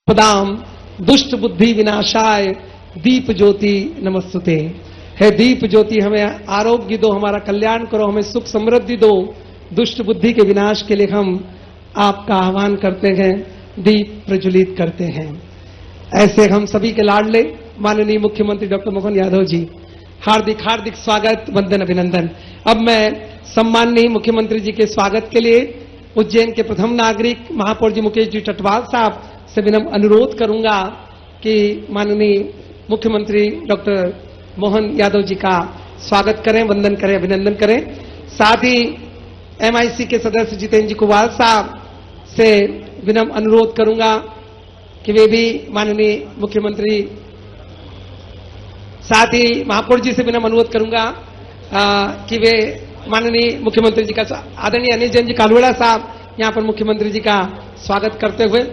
पदाम दुष्ट बुद्धि विनाशाय दीप ज्योति नमस्तुते। है दीप ज्योति, हमें आरोग्य दो, हमारा कल्याण करो, हमें सुख समृद्धि दो। दुष्ट बुद्धि के विनाश के लिए हम आपका आह्वान करते हैं, दीप प्रज्वलित करते हैं। ऐसे हम सभी के लाडले माननीय मुख्यमंत्री डॉक्टर मोहन यादव जी, हार्दिक हार्दिक स्वागत, वंदन, अभिनंदन। अब मैं सम्माननीय मुख्यमंत्री जी के स्वागत के लिए उज्जैन के प्रथम नागरिक महापौर जी मुकेश जी टटवाल साहब से विनम्र अनुरोध करूंगा कि माननीय मुख्यमंत्री डॉक्टर मोहन यादव जी का स्वागत करें, वंदन करें, अभिनंदन करें। साथ ही MIC के सदस्य जितेंद्र जी कुमार साहब से विनम्र अनुरोध करूंगा कि वे भी माननीय मुख्यमंत्री, साथ ही महापौर जी से विनम्र अनुरोध करूंगा कि वे माननीय मुख्यमंत्री जी का, आदरणीय अनिल जैन जी कालवेड़ा साहब यहां पर मुख्यमंत्री जी का स्वागत करते हुए,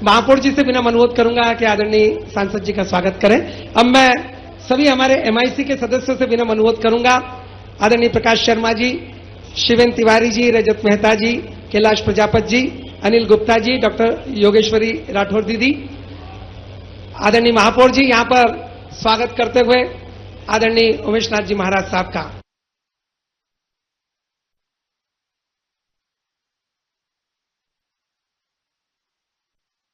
महापौर जी से विनम्र अनुरोध करूंगा कि आदरणीय सांसद जी का स्वागत करें। अब मैं सभी हमारे MIC के सदस्यों से विनम्र अनुरोध करूंगा, आदरणीय प्रकाश शर्मा जी, शिवेन तिवारी जी, रजत मेहता जी, कैलाश प्रजापत जी, अनिल गुप्ता जी, डॉक्टर योगेश्वरी राठौर दीदी, आदरणीय महापौर जी यहां पर स्वागत करते हुए आदरणीय उमेश नाथ जी महाराज साहब का।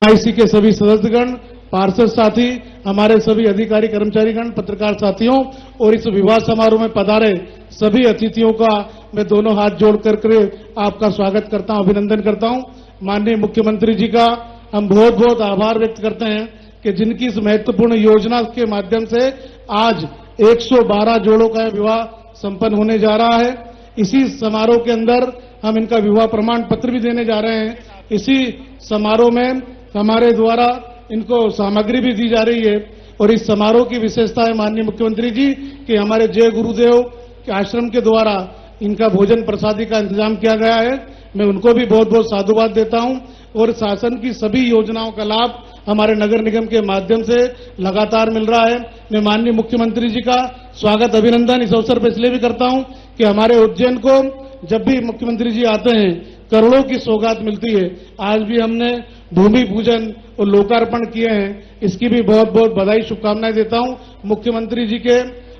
MIC के सभी सदस्यगण, पार्षद साथी, हमारे सभी अधिकारी कर्मचारीगण, पत्रकार साथियों और इस विवाह समारोह में पधारे सभी अतिथियों का मैं दोनों हाथ जोड़ करके आपका स्वागत करता हूं, अभिनंदन करता हूं। माननीय मुख्यमंत्री जी का हम बहुत बहुत आभार व्यक्त करते हैं कि जिनकी इस महत्वपूर्ण योजना के माध्यम से आज 112 जोड़ों का विवाह संपन्न होने जा रहा है। इसी समारोह के अंदर हम इनका विवाह प्रमाण पत्र भी देने जा रहे हैं। इसी समारोह में हमारे द्वारा इनको सामग्री भी दी जा रही है और इस समारोह की विशेषता है माननीय मुख्यमंत्री जी कि हमारे जय गुरुदेव के आश्रम के द्वारा इनका भोजन प्रसादी का इंतजाम किया गया है। मैं उनको भी बहुत बहुत साधुवाद देता हूं और शासन की सभी योजनाओं का लाभ हमारे नगर निगम के माध्यम से लगातार मिल रहा है। मैं माननीय मुख्यमंत्री जी का स्वागत, अभिनंदन इस अवसर पर इसलिए भी करता हूं कि हमारे उज्जैन को जब भी मुख्यमंत्री जी आते हैं करोड़ों की सौगात मिलती है। आज भी हमने भूमि पूजन और लोकार्पण किए हैं, इसकी भी बहुत बहुत बधाई, शुभकामनाएं देता हूं। मुख्यमंत्री जी के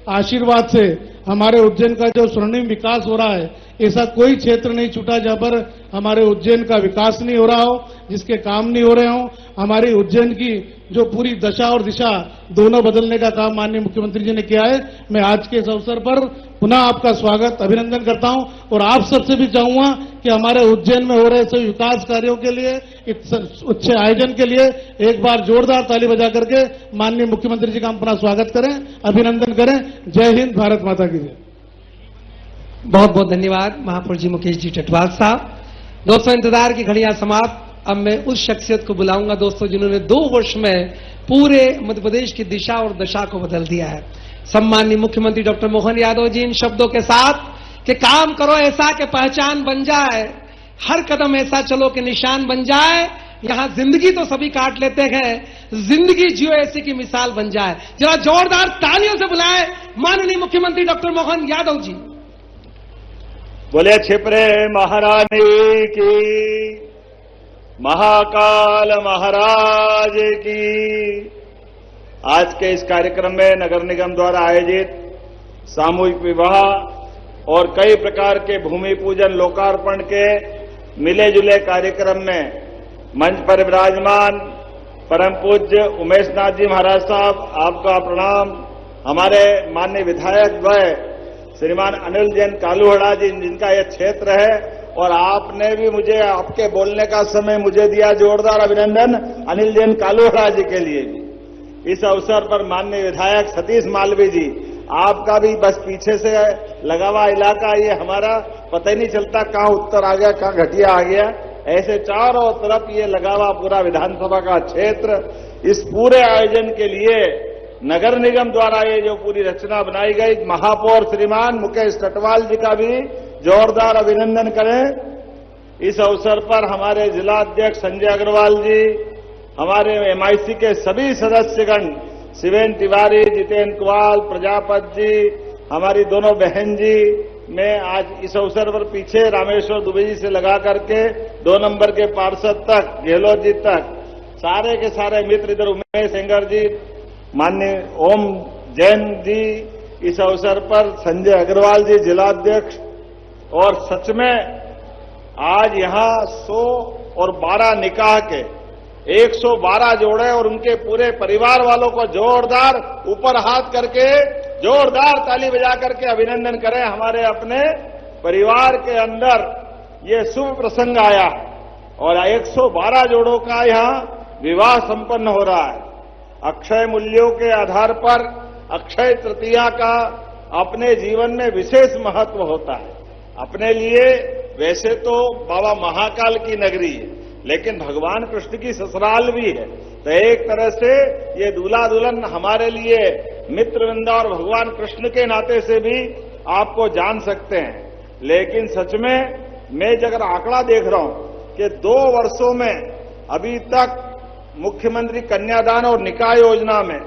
आशीर्वाद से हमारे उज्जैन का जो स्वर्णिम विकास हो रहा है, ऐसा कोई क्षेत्र नहीं छूटा जहां पर हमारे उज्जैन का विकास नहीं हो रहा हो, जिसके काम नहीं हो रहे हो। हमारी उज्जैन की जो पूरी दशा और दिशा दोनों बदलने का काम माननीय मुख्यमंत्री जी ने किया है। मैं आज के इस अवसर पर पुनः आपका स्वागत, अभिनंदन करता हूं और आप सबसे भी चाहूंगा कि हमारे उज्जैन में हो रहे सभी विकास कार्यों के लिए, इस अच्छे आयोजन के लिए एक बार जोरदार ताली बजा करके माननीय मुख्यमंत्री जी का हम अपना स्वागत करें, अभिनंदन करें। जय हिंद, भारत माता की जय। बहुत बहुत धन्यवाद महापौर जी मुकेश जी टटवाल साहब। दोस्तों, इंतजार की घड़ियां समाप्त। अब मैं उस शख्सियत को बुलाऊंगा दोस्तों जिन्होंने 2 वर्ष में पूरे मध्य प्रदेश की दिशा और दशा को बदल दिया है। सम्माननीय मुख्यमंत्री डॉक्टर मोहन यादव जी इन शब्दों के साथ कि काम करो ऐसा कि पहचान बन जाए, हर कदम ऐसा चलो कि निशान बन जाए, यहां जिंदगी तो सभी काट लेते हैं, जिंदगी जियो ऐसी की मिसाल बन जाए। जरा जोरदार तालियों से बुलाएं माननीय मुख्यमंत्री डॉक्टर मोहन यादव जी। बोले छिपरे महारानी की, महाकाल महाराज की। आज के इस कार्यक्रम में नगर निगम द्वारा आयोजित सामूहिक विवाह और कई प्रकार के भूमि पूजन लोकार्पण के मिले जुले कार्यक्रम में मंच पर विराजमान परम पूज्य उमेश नाथ जी महाराज साहब, आपका प्रणाम। हमारे माननीय विधायक द्वय श्रीमान अनिल जैन कालूहड़ा जी, जिनका यह क्षेत्र है और आपने भी मुझे आपके बोलने का समय मुझे दिया, जोरदार अभिनंदन अनिल जैन कालूहड़ा जी के लिए भी। इस अवसर पर माननीय विधायक सतीश मालवीय जी, आपका भी बस पीछे से लगा हुआ इलाका, ये हमारा पता ही नहीं चलता कहां उत्तर आ गया कहां घटिया आ गया, ऐसे चारों तरफ ये लगा हुआ पूरा विधानसभा का क्षेत्र। इस पूरे आयोजन के लिए नगर निगम द्वारा ये जो पूरी रचना बनाई गई, महापौर श्रीमान मुकेश टटवाल जी का भी जोरदार अभिनंदन करें। इस अवसर पर हमारे जिलाध्यक्ष संजय अग्रवाल जी, हमारे MIC के सभी सदस्यगण शिवेन तिवारी, जितेंद्र कुमार, प्रजापत जी, हमारी दोनों बहन जी, मैं आज इस अवसर पर पीछे रामेश्वर दुबे जी से लगा करके 2 नंबर के पार्षद तक, गहलोत जी तक, सारे के सारे मित्र इधर उमेश सेंगर जी, माननीय ओम जैन जी, इस अवसर पर संजय अग्रवाल जी जिलाध्यक्ष, और सच में आज यहां 112 निकाह के 112 जोड़े और उनके पूरे परिवार वालों को जोरदार ऊपर हाथ करके जोरदार ताली बजा करके अभिनंदन करें। हमारे अपने परिवार के अंदर ये शुभ प्रसंग आया और 112 जोड़ों का यहां विवाह संपन्न हो रहा है। अक्षय मूल्यों के आधार पर अक्षय तृतीया का अपने जीवन में विशेष महत्व होता है। अपने लिए वैसे तो बाबा महाकाल की नगरी है, लेकिन भगवान कृष्ण की ससुराल भी है, तो एक तरह से ये दूल्हा दुल्हन हमारे लिए मित्रवृंद और भगवान कृष्ण के नाते से भी आपको जान सकते हैं। लेकिन सच में मैं अगर आंकड़ा देख रहा हूं कि 2 वर्षों में अभी तक मुख्यमंत्री कन्यादान और निकाह योजना में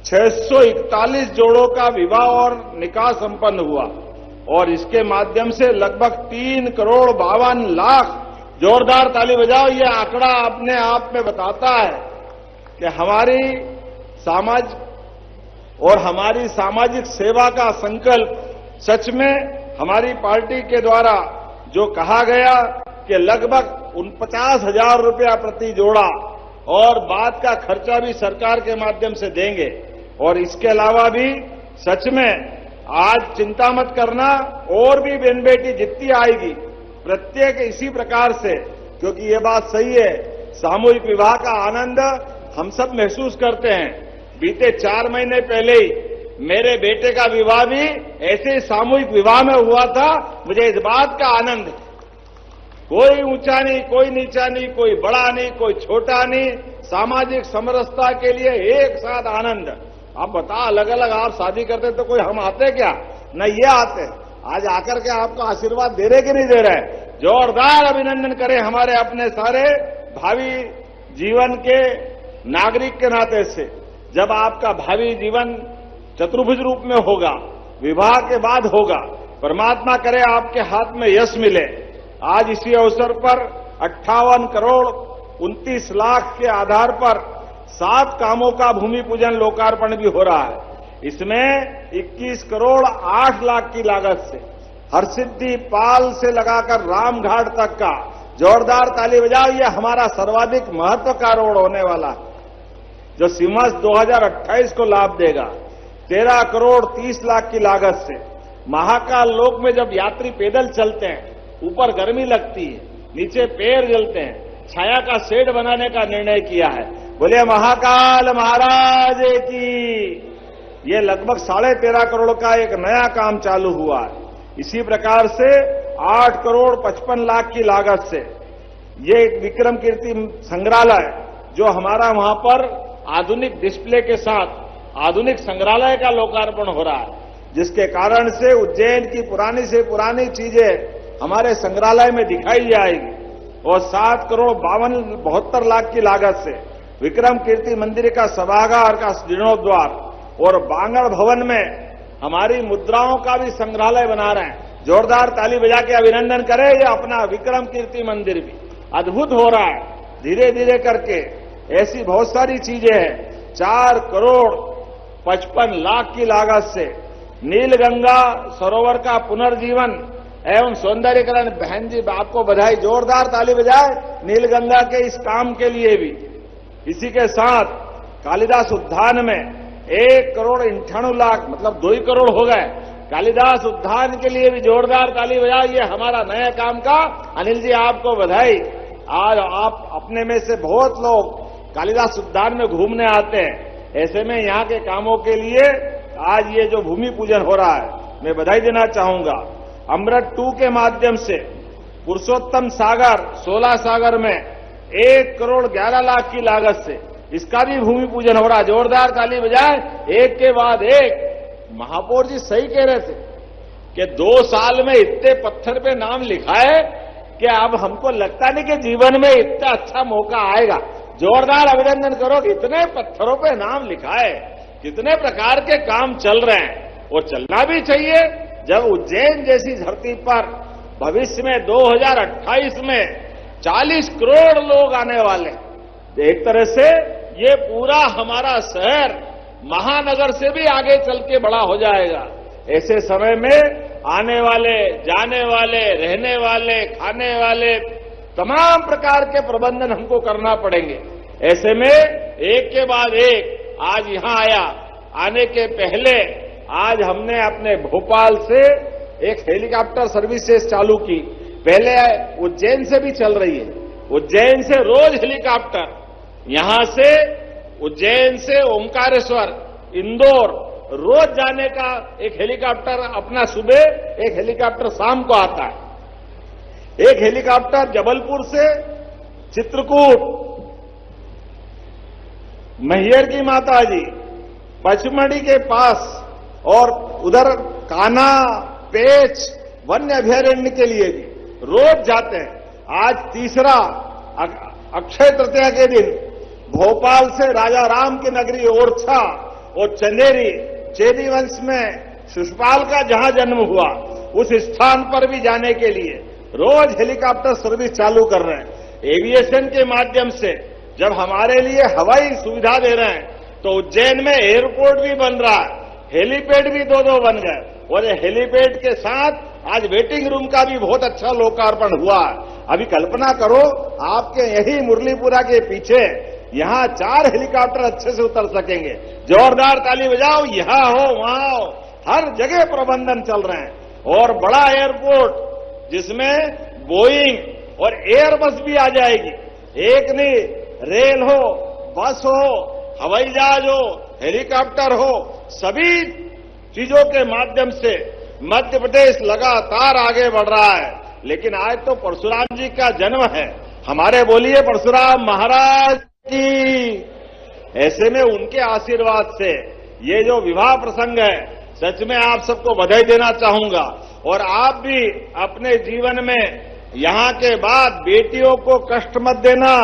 641 जोड़ों का विवाह और निकाह संपन्न हुआ और इसके माध्यम से लगभग 3 करोड़ 52 लाख, जोरदार ताली बजाओ, ये आंकड़ा अपने आप में बताता है कि हमारी समाज और हमारी सामाजिक सेवा का संकल्प सच में हमारी पार्टी के द्वारा जो कहा गया कि लगभग 49,000 रुपया प्रति जोड़ा और बाद का खर्चा भी सरकार के माध्यम से देंगे। और इसके अलावा भी सच में आज चिंता मत करना, और भी बहन बेटी जितनी आएगी प्रत्येक इसी प्रकार से, क्योंकि ये बात सही है, सामूहिक विवाह का आनंद हम सब महसूस करते हैं। बीते 4 महीने पहले ही मेरे बेटे का विवाह भी ऐसे सामूहिक विवाह में हुआ था। मुझे इस बात का आनंद, कोई ऊंचा नहीं, कोई नीचा नहीं, कोई बड़ा नहीं, कोई छोटा नहीं, सामाजिक समरसता के लिए एक साथ आनंद। आप बता, अलग अलग आप शादी करते तो कोई हम आते क्या? न ये आते। आज आकर के आपको आशीर्वाद दे रहे कि नहीं दे रहे? जोरदार अभिनंदन करें हमारे अपने सारे भावी जीवन के नागरिक के नाते से। जब आपका भावी जीवन चतुर्भुज रूप में होगा, विवाह के बाद होगा, परमात्मा करे आपके हाथ में यश मिले। आज इसी अवसर पर 58 करोड़ 29 लाख के आधार पर 7 कामों का भूमि पूजन लोकार्पण भी हो रहा है। इसमें 21 करोड़ 8 लाख की लागत से हरसिद्धि पाल से लगाकर रामघाट तक का, जोरदार ताली बजाओ, ये हमारा सर्वाधिक महत्व का रोड होने वाला है जो सिमस 2028 को लाभ देगा। 13 करोड़ 30 लाख की लागत से महाकाल लोक में जब यात्री पैदल चलते हैं, ऊपर गर्मी लगती है, नीचे पैर जलते हैं, छाया का शेड बनाने का निर्णय किया है। बोले महाकाल महाराज की। ये लगभग 13.5 करोड़ का एक नया काम चालू हुआ है। इसी प्रकार से 8 करोड़ 55 लाख की लागत से ये एक विक्रम कीर्ति संग्रहालय, जो हमारा वहां पर आधुनिक डिस्प्ले के साथ आधुनिक संग्रहालय का लोकार्पण हो रहा है, जिसके कारण से उज्जैन की पुरानी से पुरानी चीजें हमारे संग्रहालय में दिखाई जाएगी। और 7 करोड़ 72 लाख की लागत से विक्रम कीर्ति मंदिर का सभागार का जीर्णोद्वार और बांगड़ भवन में हमारी मुद्राओं का भी संग्रहालय बना रहे हैं। जोरदार ताली बजा के अभिनंदन करें। ये अपना विक्रम कीर्ति मंदिर भी अद्भुत हो रहा है धीरे धीरे करके। ऐसी बहुत सारी चीजें हैं। 4 करोड़ 55 लाख की लागत से नीलगंगा सरोवर का पुनर्जीवन एवं सौंदर्यीकरण। बहन जी आपको बधाई, जोरदार ताली बजाए नीलगंगा के इस काम के लिए भी। इसी के साथ कालिदास उद्यान में 1 करोड़ 98 लाख, मतलब 2 करोड़ हो गए। कालिदास उद्यान के लिए भी जोरदार ताली बजाए। ये हमारा नया काम का। अनिल जी आपको बधाई। आज आप अपने में से बहुत लोग कालिदास उद्यान में घूमने आते हैं। ऐसे में यहाँ के कामों के लिए आज ये जो भूमि पूजन हो रहा है, मैं बधाई देना चाहूंगा। अमृत 2 के माध्यम से पुरुषोत्तम सागर 16 सागर में 1 करोड़ 11 लाख की लागत से इसका भी भूमि पूजन हो रहा है। जोरदार ताली बजाए। एक के बाद एक। महापौर जी सही कह रहे थे कि 2 साल में इतने पत्थर पे नाम लिखा है कि अब हमको लगता नहीं कि जीवन में इतना अच्छा मौका आएगा। जोरदार अभिनंदन करो कि इतने पत्थरों पे नाम लिखा है, कितने प्रकार के काम चल रहे हैं और चलना भी चाहिए। जब उज्जैन जैसी धरती पर भविष्य में 2028 में 40 करोड़ लोग आने वाले, एक तरह से ये पूरा हमारा शहर महानगर से भी आगे चल के बड़ा हो जाएगा। ऐसे समय में आने वाले, जाने वाले, रहने वाले, खाने वाले तमाम प्रकार के प्रबंधन हमको करना पड़ेंगे। ऐसे में एक के बाद एक आज यहां आया, आने के पहले आज हमने अपने भोपाल से एक हेलीकॉप्टर सर्विसेज चालू की। पहले उज्जैन से भी चल रही है, उज्जैन से रोज हेलीकॉप्टर, यहां से उज्जैन से ओमकारेश्वर, इंदौर रोज जाने का एक हेलीकॉप्टर अपना सुबह, एक हेलीकॉप्टर शाम को आता है। एक हेलीकॉप्टर जबलपुर से चित्रकूट, मैहर की माता जी, पचमढ़ी के पास और उधर कान्हा, पेच वन्य अभयारण्य के लिए भी रोज जाते हैं। आज तीसरा अक्षय तृतीया के दिन भोपाल से राजा राम की नगरी ओरछा और चंदेरी, चेदी वंश में शिशुपाल का जहां जन्म हुआ, उस स्थान पर भी जाने के लिए रोज हेलीकॉप्टर सर्विस चालू कर रहे हैं। एविएशन के माध्यम से जब हमारे लिए हवाई सुविधा दे रहे हैं, तो उज्जैन में एयरपोर्ट भी बन रहा है, हेलीपैड भी दो बन गए, और हेलीपैड के साथ आज वेटिंग रूम का भी बहुत अच्छा लोकार्पण हुआ है। अभी कल्पना करो, आपके यही मुरलीपुरा के पीछे यहां 4 हेलीकॉप्टर अच्छे से उतर सकेंगे। जोरदार ताली बजाओ, यहां हो वहां हो, हर जगह प्रबंधन चल रहे हैं। और बड़ा एयरपोर्ट जिसमें बोइंग और एयरबस भी आ जाएगी। एक नहीं, रेल हो, बस हो, हवाई जहाज हो, हेलीकॉप्टर हो, सभी चीजों के माध्यम से मध्य प्रदेश लगातार आगे बढ़ रहा है। लेकिन आज तो परशुराम जी का जन्म है, हमारे बोलिए परशुराम महाराज की। ऐसे में उनके आशीर्वाद से ये जो विवाह प्रसंग है, सच में आप सबको बधाई देना चाहूंगा। और आप भी अपने जीवन में यहां के बाद बेटियों को कष्ट मत देना।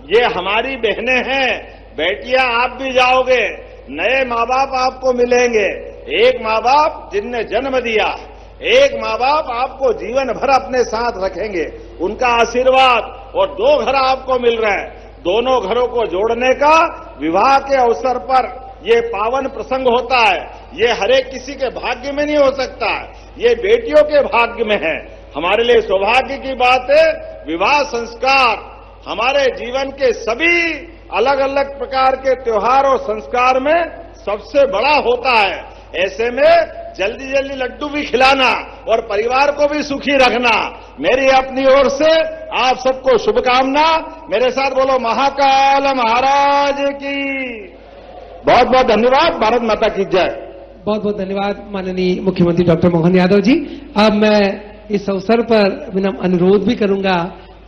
ये हमारी बहनें हैं, बेटियां आप भी जाओगे, नए माँ बाप आपको मिलेंगे। एक माँ बाप जिनने जन्म दिया, एक माँ बाप आपको जीवन भर अपने साथ रखेंगे, उनका आशीर्वाद, और 2 घर आपको मिल रहे हैं। दोनों घरों को जोड़ने का विवाह के अवसर पर ये पावन प्रसंग होता है। ये हरेक किसी के भाग्य में नहीं हो सकता, ये बेटियों के भाग्य में है। हमारे लिए सौभाग्य की बात है। विवाह संस्कार हमारे जीवन के सभी अलग अलग प्रकार के त्योहार और संस्कार में सबसे बड़ा होता है। ऐसे में जल्दी जल्दी लड्डू भी खिलाना और परिवार को भी सुखी रखना। मेरी अपनी ओर से आप सबको शुभकामना। मेरे साथ बोलो महाकाल महाराज की। बहुत बहुत धन्यवाद। भारत माता की जय। बहुत बहुत धन्यवाद माननीय मुख्यमंत्री डॉक्टर मोहन यादव जी। अब मैं इस अवसर पर विनम्र अनुरोध भी करूंगा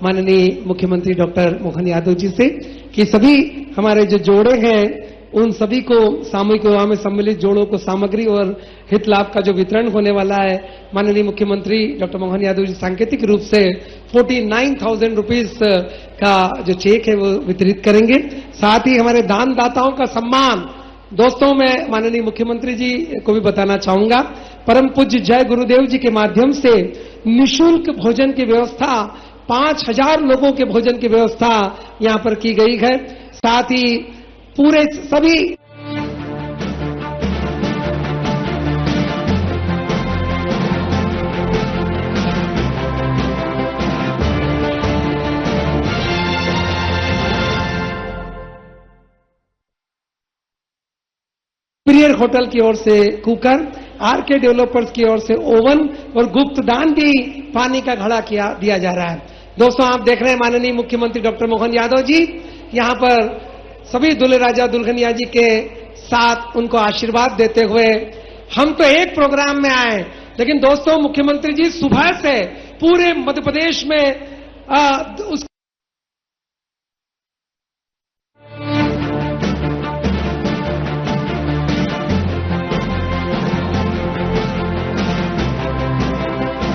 माननीय मुख्यमंत्री डॉक्टर मोहन यादव जी से कि सभी हमारे जो जोड़े हैं, उन सभी को सामूहिक विवाह में सम्मिलित जोड़ों को सामग्री और हित लाभ का जो वितरण होने वाला है, माननीय मुख्यमंत्री डॉक्टर मोहन यादव जी सांकेतिक रूप से 49,000 रुपीज का जो चेक है वो वितरित करेंगे। साथ ही हमारे दानदाताओं का सम्मान, दोस्तों मैं माननीय मुख्यमंत्री जी को भी बताना चाहूंगा, परम पूज्य जय गुरुदेव जी के माध्यम से निःशुल्क भोजन की व्यवस्था, 5,000 लोगों के भोजन की व्यवस्था यहां पर की गई है। साथ ही पूरे सभी सुपीरियर होटल की ओर से कुकर, आरके डेवलपर्स की ओर से ओवन और गुप्त दान भी पानी का घड़ा दिया जा रहा है। दोस्तों आप देख रहे हैं माननीय मुख्यमंत्री डॉक्टर मोहन यादव जी यहां पर सभी दूल्हे राजा दुल्हनिया जी के साथ उनको आशीर्वाद देते हुए। हम तो एक प्रोग्राम में आए, लेकिन दोस्तों मुख्यमंत्री जी सुबह से पूरे मध्य प्रदेश में उस